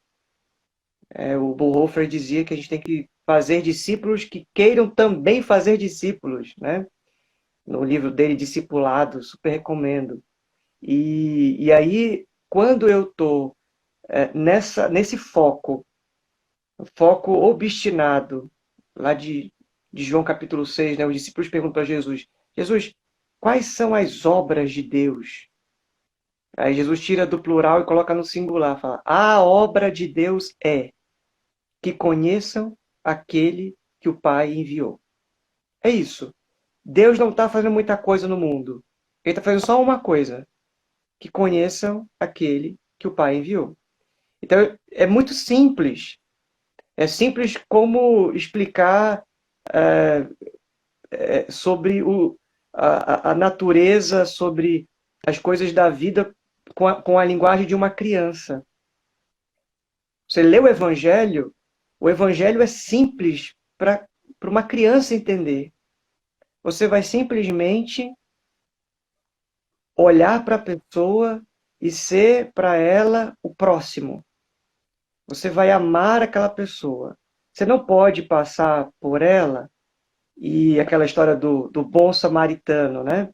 o Bonhoeffer dizia que a gente tem que fazer discípulos que queiram também fazer discípulos, né? No livro dele, Discipulado, super recomendo. E aí, quando eu estou nesse foco obstinado, lá de João capítulo 6, né? Os discípulos perguntam a Jesus, Jesus, quais são as obras de Deus? Aí Jesus tira do plural e coloca no singular, fala: a obra de Deus é que conheçam aquele que o Pai enviou. É isso. Deus não está fazendo muita coisa no mundo. Ele está fazendo só uma coisa: que conheçam aquele que o Pai enviou. Então, é muito simples. É simples como explicar sobre a natureza, sobre as coisas da vida com a linguagem de uma criança. Você lê o Evangelho é simples para uma criança entender. Você vai simplesmente olhar para a pessoa e ser para ela o próximo. Você vai amar aquela pessoa. Você não pode passar por ela e aquela história do bom samaritano, né?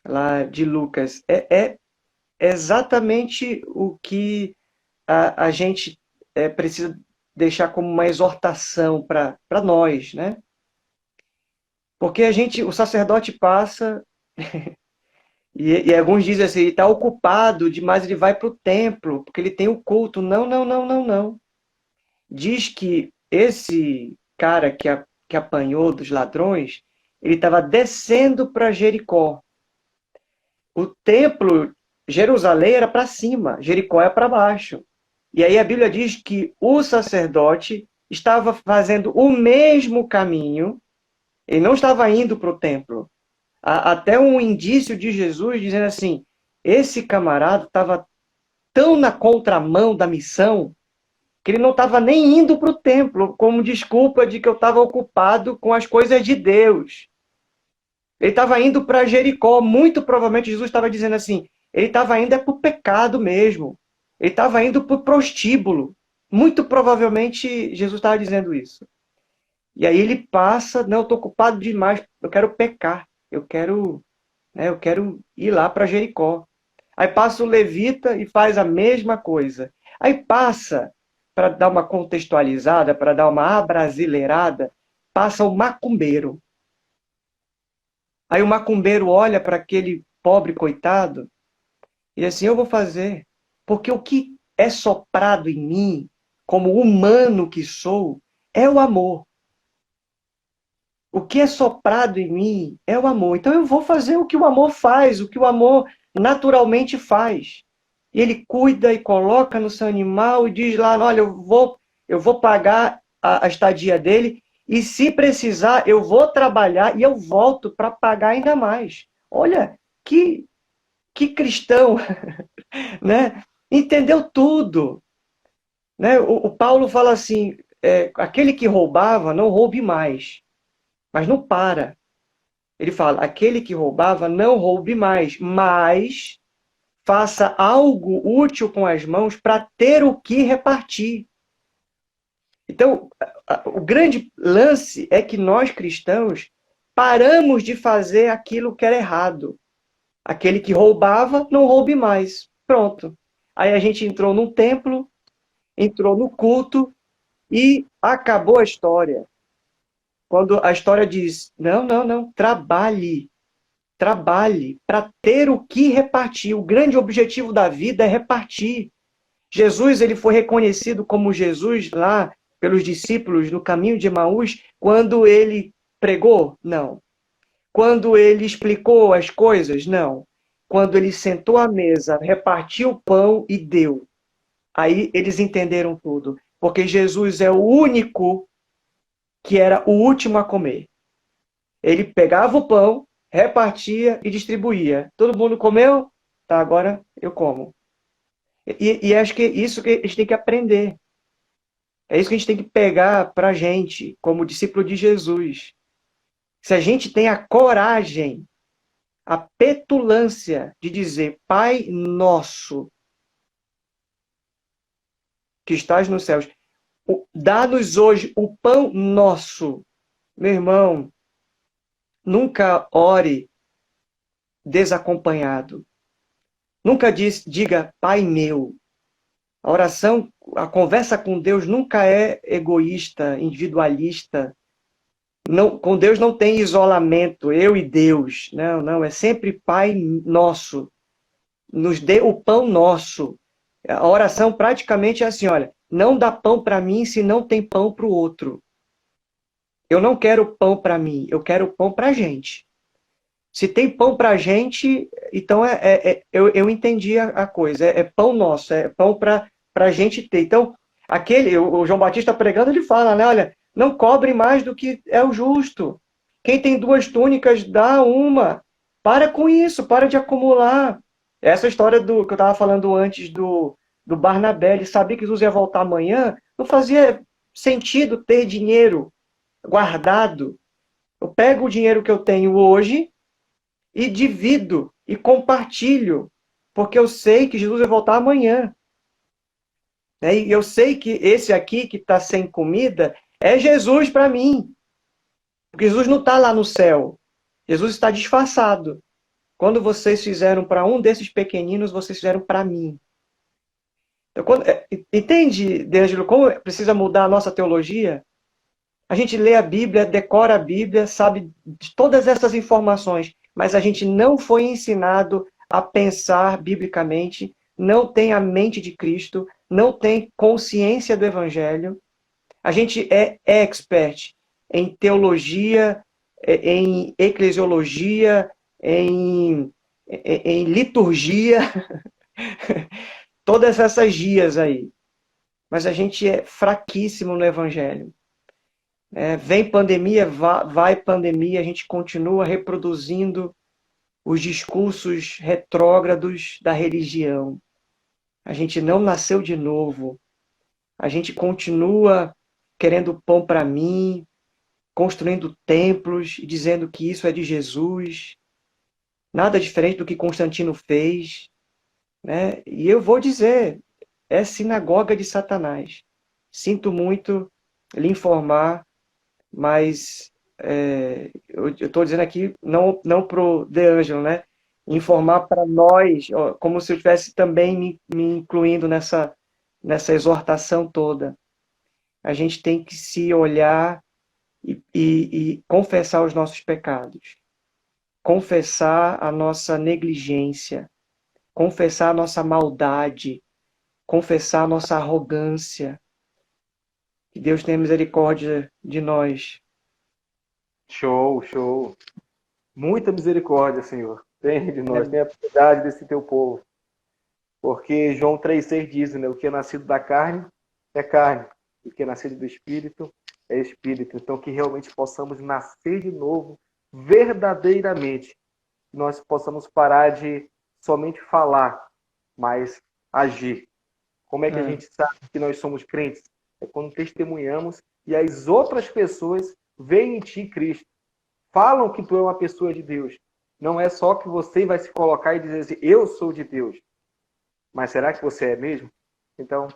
Lá de Lucas. É exatamente o que a gente precisa deixar como uma exortação para nós, né? Porque o sacerdote passa, e alguns dizem assim, ele está ocupado demais, ele vai para o templo, porque ele tem o culto. Não, não, não, não, não. Diz que esse cara que apanhou dos ladrões, ele estava descendo para Jericó. O templo, Jerusalém era para cima, Jericó é para baixo. E aí a Bíblia diz que o sacerdote estava fazendo o mesmo caminho, ele não estava indo para o templo. Há até um indício de Jesus dizendo assim: esse camarada estava tão na contramão da missão que ele não estava nem indo para o templo, como desculpa de que eu estava ocupado com as coisas de Deus. Ele estava indo para Jericó, muito provavelmente Jesus estava dizendo assim, ele estava indo para o pecado mesmo. Ele estava indo para o prostíbulo. Muito provavelmente Jesus estava dizendo isso. E aí ele passa, não, eu estou ocupado demais, eu quero pecar, eu quero ir lá para Jericó. Aí passa o levita e faz a mesma coisa. Aí passa, para dar uma contextualizada, para dar uma abrasileirada, passa o macumbeiro. Aí o macumbeiro olha para aquele pobre coitado e diz assim, eu vou fazer, porque o que é soprado em mim, como humano que sou, é o amor. O que é soprado em mim é o amor. Então eu vou fazer o que o amor faz, o que o amor naturalmente faz. E ele cuida e coloca no seu animal e diz lá, olha, eu vou pagar a estadia dele e se precisar eu vou trabalhar e eu volto para pagar ainda mais. Olha, que cristão, né? Entendeu tudo. Né? O Paulo fala assim, aquele que roubava, não roube mais. Mas não para. Ele fala, aquele que roubava, não roube mais, mas faça algo útil com as mãos para ter o que repartir. Então, o grande lance é que nós cristãos paramos de fazer aquilo que era errado. Aquele que roubava, não roube mais. Pronto. Aí a gente entrou num templo, entrou no culto e acabou a história. Quando a história diz, não, não, não, trabalhe para ter o que repartir. O grande objetivo da vida é repartir. Jesus ele foi reconhecido como Jesus lá pelos discípulos no caminho de Emaús quando ele pregou? Não. Quando ele explicou as coisas? Não. Quando ele sentou à mesa, repartiu o pão e deu. Aí eles entenderam tudo. Porque Jesus é o único que era o último a comer. Ele pegava o pão, repartia e distribuía. Todo mundo comeu? Tá, agora eu como. E acho que é isso que a gente tem que aprender. É isso que a gente tem que pegar para a gente, como discípulo de Jesus. Se a gente tem a coragem, a petulância de dizer, Pai nosso, que estás nos céus, dá-nos hoje o pão nosso. Meu irmão, nunca ore desacompanhado. Nunca diga, Pai meu. A oração, a conversa com Deus nunca é egoísta, individualista. Não, com Deus não tem isolamento, eu e Deus. Não, não, é sempre Pai nosso. nos dê o pão nosso. A oração praticamente é assim, olha, não dá pão para mim se não tem pão para o outro. Eu não quero pão para mim, eu quero pão para a gente. Se tem pão para a gente, então eu entendi a coisa. É pão nosso, é pão para a gente ter. Então, o João Batista pregando, ele fala, né? Olha, não cobre mais do que é o justo. Quem tem 2 túnicas, dá uma. Para com isso, para de acumular. Essa história do que eu estava falando antes do Barnabé, ele sabia que Jesus ia voltar amanhã, não fazia sentido ter dinheiro guardado. Eu pego o dinheiro que eu tenho hoje e divido e compartilho, porque eu sei que Jesus vai voltar amanhã. Né? E eu sei que esse aqui que está sem comida é Jesus para mim. Porque Jesus não está lá no céu. Jesus está disfarçado. Quando vocês fizeram para um desses pequeninos, vocês fizeram para mim. Então, entende, D'Angelo, como precisa mudar a nossa teologia? A gente lê a Bíblia, decora a Bíblia, sabe de todas essas informações, mas a gente não foi ensinado a pensar biblicamente, não tem a mente de Cristo, não tem consciência do Evangelho. A gente é expert em teologia, em eclesiologia, em liturgia, todas essas gias aí. Mas a gente é fraquíssimo no Evangelho. Vem pandemia, vai pandemia, a gente continua reproduzindo os discursos retrógrados da religião. A gente não nasceu de novo. A gente continua querendo pão para mim, construindo templos, dizendo que isso é de Jesus. Nada diferente do que Constantino fez. Né? E eu vou dizer, é sinagoga de Satanás. Sinto muito lhe informar, mas eu estou dizendo aqui, não para o D'Angelo, né? Informar para nós, ó, como se eu estivesse também me incluindo nessa exortação toda. A gente tem que se olhar e confessar os nossos pecados, confessar a nossa negligência, confessar a nossa maldade, confessar a nossa arrogância. Que Deus tenha misericórdia de nós. Show, show. Muita misericórdia, Senhor. Tem de nós, tem a piedade desse teu povo. Porque João 3,6 diz, né? O que é nascido da carne é carne. O que é nascido do Espírito é Espírito. Então, que realmente possamos nascer de novo, verdadeiramente. Que nós possamos parar de somente falar, mas agir. Como é que a gente sabe que nós somos crentes? É quando testemunhamos e as outras pessoas veem em ti Cristo. Falam que tu é uma pessoa de Deus. Não é só que você vai se colocar e dizer assim, eu sou de Deus. Mas será que você é mesmo? Então,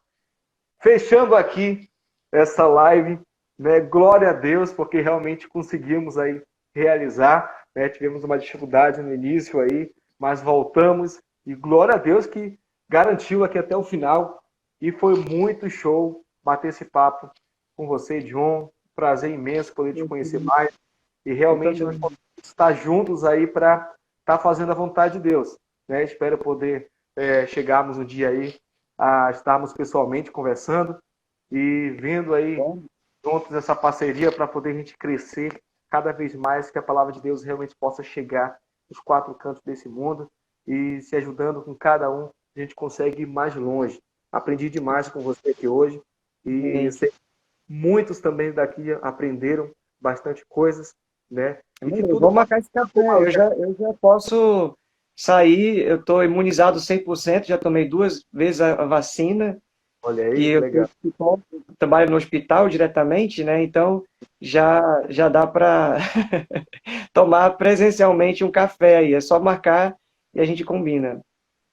fechando aqui essa live, né? Glória a Deus, porque realmente conseguimos aí realizar, né? Tivemos uma dificuldade no início aí, mas voltamos e glória a Deus que garantiu aqui até o final e foi muito show bater esse papo com você, John. Prazer imenso poder te conhecer mais e realmente nós podemos estar juntos aí para estar fazendo a vontade de Deus, né? Espero poder chegarmos um dia aí a estarmos pessoalmente conversando e vendo aí juntos essa parceria para poder a gente crescer cada vez mais, que a palavra de Deus realmente possa chegar nos 4 cantos desse mundo e se ajudando com cada um, a gente consegue ir mais longe. Aprendi demais com você aqui hoje e sei que muitos também daqui aprenderam bastante coisas, né? E que tudo... Vou marcar esse café, eu já posso sair, eu estou imunizado 100%, já tomei 2 vezes a vacina. Olha aí, e eu legal. Trabalho no hospital diretamente, né? Então já dá para tomar presencialmente um café aí. É só marcar e a gente combina.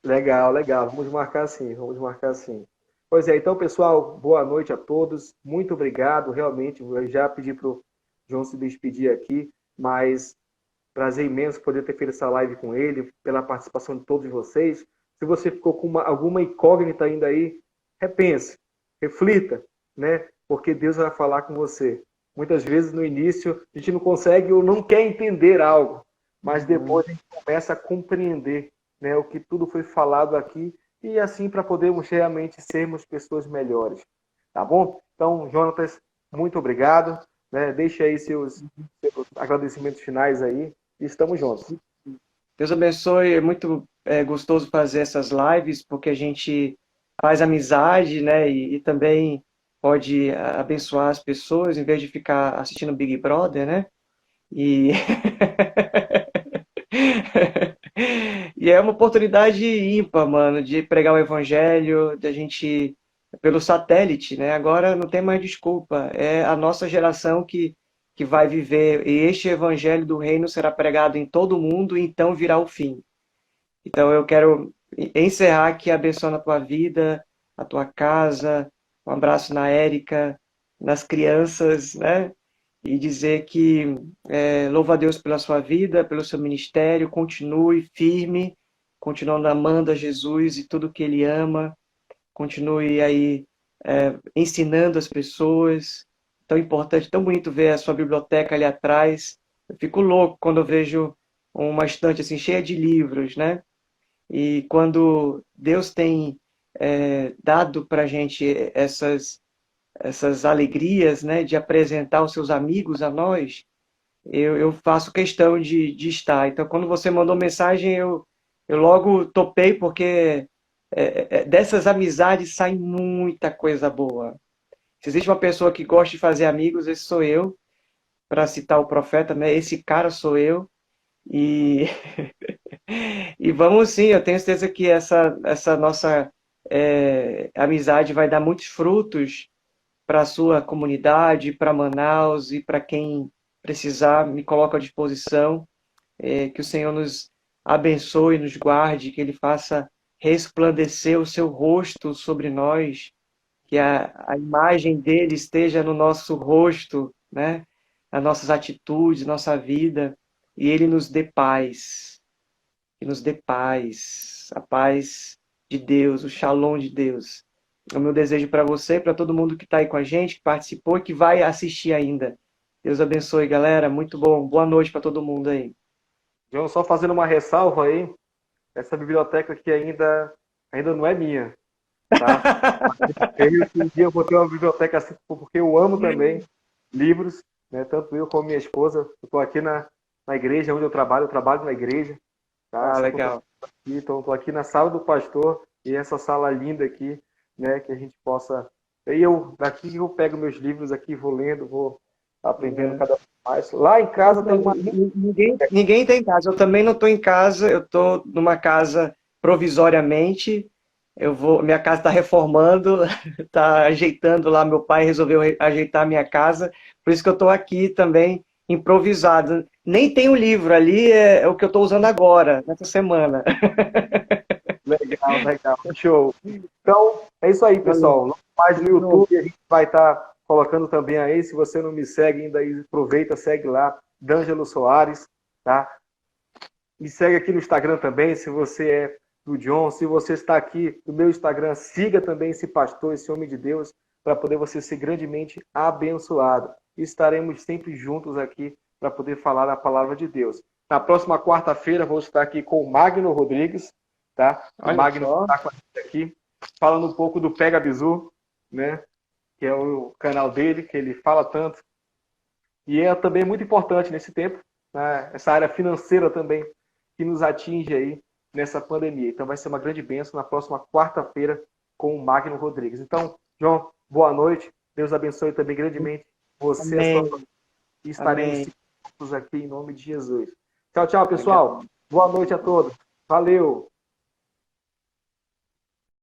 Legal, legal. Vamos marcar sim, vamos marcar sim. Pois é, então, pessoal, boa noite a todos. Muito obrigado, realmente. Eu já pedi para o João se despedir aqui, mas prazer imenso poder ter feito essa live com ele, pela participação de todos vocês. Se você ficou com alguma incógnita ainda aí, repense, reflita, né? Porque Deus vai falar com você. Muitas vezes no início a gente não consegue ou não quer entender algo, mas depois a gente começa a compreender. né, o que tudo foi falado aqui, e assim para podermos realmente sermos pessoas melhores. Tá bom? Então, Jonatas, muito obrigado. Né? Deixe aí seus agradecimentos finais aí. E estamos juntos. Deus abençoe, é muito gostoso fazer essas lives, porque a gente faz amizade, né? E também pode abençoar as pessoas, em vez de ficar assistindo Big Brother, né? E, e é uma oportunidade ímpar, mano, de pregar o evangelho, da gente pelo satélite, né? Agora não tem mais desculpa. É a nossa geração que vai viver, e este evangelho do reino será pregado em todo o mundo, e então virá o fim. Então eu quero encerrar aqui abençoando a tua vida, a tua casa, um abraço na Érica, nas crianças, né? E dizer que louva a Deus pela sua vida, pelo seu ministério, continue firme, continuando amando a Jesus e tudo que Ele ama, continue aí ensinando as pessoas. Tão importante, tão bonito ver a sua biblioteca ali atrás. Eu fico louco quando eu vejo uma estante assim cheia de livros, né? E quando Deus tem dado para a gente essas alegrias, né, de apresentar os seus amigos a nós, eu faço questão de estar. Então, quando você mandou mensagem, eu logo topei, porque dessas amizades sai muita coisa boa. Se existe uma pessoa que gosta de fazer amigos, esse sou eu, para citar o profeta, né? Esse cara sou eu. E, e vamos sim, eu tenho certeza que essa nossa amizade vai dar muitos frutos para a sua comunidade, para Manaus e para quem precisar, me coloco à disposição. Que o Senhor nos abençoe, nos guarde, que Ele faça resplandecer o seu rosto sobre nós, que a imagem dele esteja no nosso rosto, né? Nas nossas atitudes, nossa vida, e Ele nos dê paz, que nos dê paz, a paz de Deus, o shalom de Deus. É o meu desejo para você, para todo mundo que está aí com a gente, que participou e que vai assistir ainda. Deus abençoe, galera. Muito bom. Boa noite para todo mundo aí. João, só fazendo uma ressalva aí, essa biblioteca aqui ainda não é minha, tá? Eu, que um dia eu vou ter uma biblioteca assim, porque eu amo também livros, né? Tanto eu como minha esposa. Eu estou aqui na igreja onde eu trabalho na igreja, tá? Ah, Sou professor legal. aqui, então estou aqui na sala do pastor, e essa sala linda aqui, né? Que a gente possa. E eu, daqui eu pego meus livros aqui, vou lendo, vou aprendendo cada vez mais. Lá em casa tem uma. Ninguém está em casa. Eu também não estou em casa. Eu estou numa casa provisoriamente. Minha casa está reformando, está ajeitando lá. Meu pai resolveu ajeitar a minha casa. Por isso que eu estou aqui também improvisado. Nem tem o livro ali, é o que eu estou usando agora, nessa semana. Legal, legal. Show. Então, é isso aí, Valeu. pessoal. Logo mais no YouTube, a gente vai estar colocando também aí. Se você não me segue ainda, aí, aproveita, segue lá, D'Angelo Soares, tá? Me segue aqui no Instagram também, se você é do John. Se você está aqui no meu Instagram, siga também esse pastor, esse homem de Deus, para poder você ser grandemente abençoado. E estaremos sempre juntos aqui para poder falar a palavra de Deus. Na próxima quarta-feira, vou estar aqui com o Magno Rodrigues, tá? O Olha Magno só. está com a gente aqui, falando um pouco do Pega Bizu, né? Que é o canal dele, que ele fala tanto. E é também muito importante nesse tempo, né? Essa área financeira também, que nos atinge aí nessa pandemia. Então vai ser uma grande bênção na próxima quarta-feira com o Magno Rodrigues. Então, João, boa noite. Deus abençoe também grandemente você, a sua Amém. família. E estaremos Amém. juntos aqui em nome de Jesus. Tchau, tchau, Legal. pessoal. Boa noite a todos. Valeu.